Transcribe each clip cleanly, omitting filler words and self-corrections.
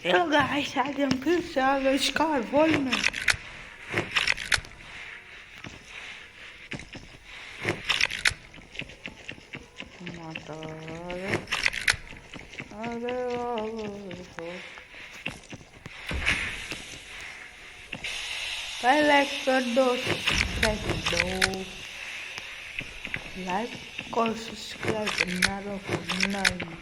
Hello guys, आज हम फिर से आ गए स्कार वर्ल्ड में। माता अरे लाइक कर दो, लाइक और सब्सक्राइब करना भूलना नहीं।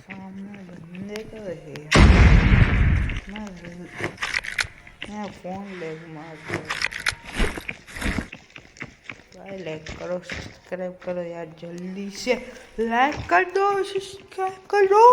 सामने बंदे का है, मैं फोन लेग मार भाई। लाइक करो, सब्सक्राइब करो यार, जल्दी से लाइक कर दो, सब्सक्राइब करो।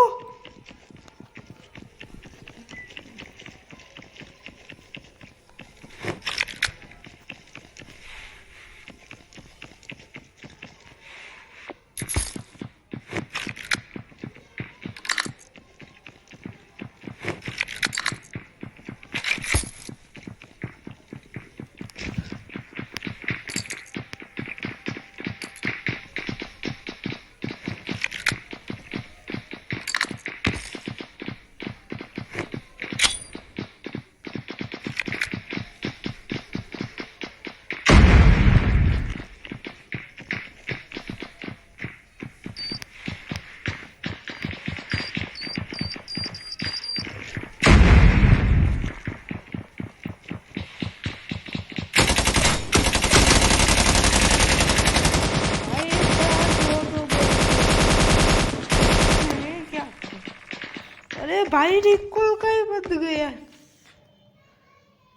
अरे भाई, रिकॉल कहीं बच गया।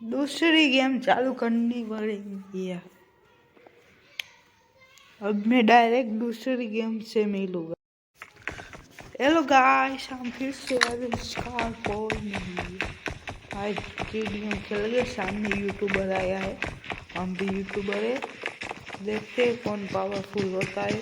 दूसरी गेम चालू करनी पड़ेगी यार। अब मैं डायरेक्ट दूसरी गेम से मिलूंगा। हेलो गाइस, हम फिर से स्कार वर्ल्ड में आज गेम खेल गए। सामने यूट्यूबर आया है, हम भी यूट्यूबर है। देखते हैं कौन पावरफुल होता है।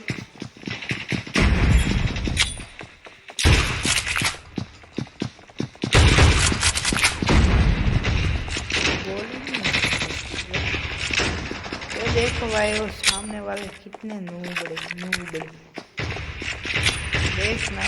देखो भाई, वो सामने वाले कितने नूबड़े देखना।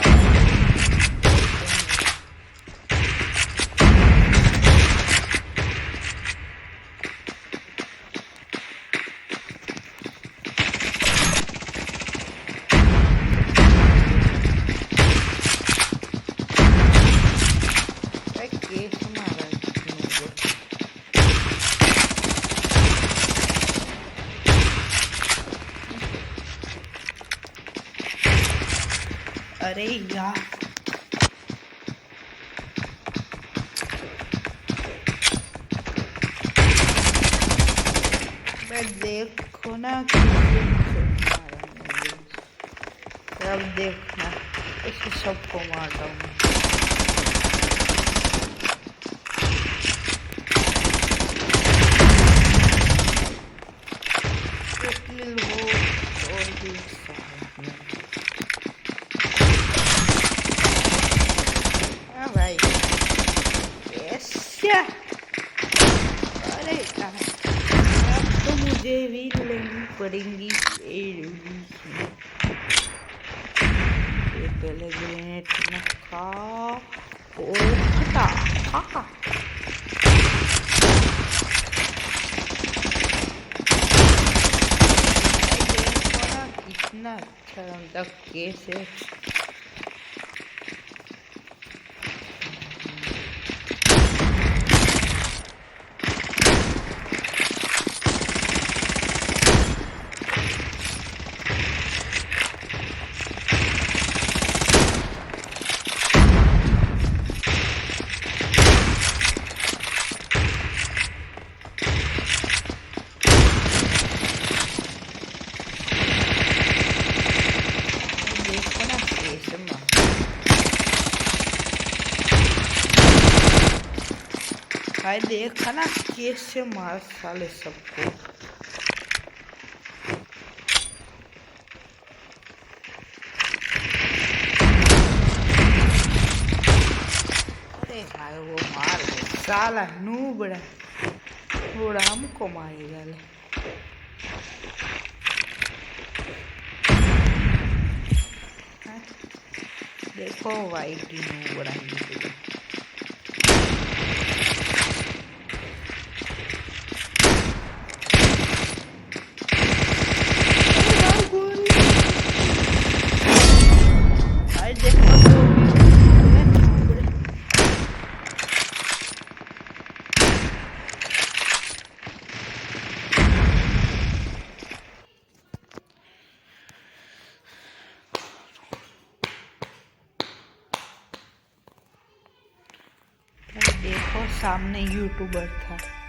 अरे यार, मैं देखो ना, अब देखना इसे सबको मारता हूँ। भाई अरे अब तो मुझे भी लेनी पड़ेंगी। पहले ग्रेनेड रखा और फटा कितना अच्छा रहा कैसे। भाई देखा ना कैसे मार साले सबको। अरे भाई वो मार दे साला नूबड़ा, वो हमको मारेगा ले। देखो वाइट नूबड़ा भाई देखो तो नूबड़े। देखो सामने यूट्यूबर था।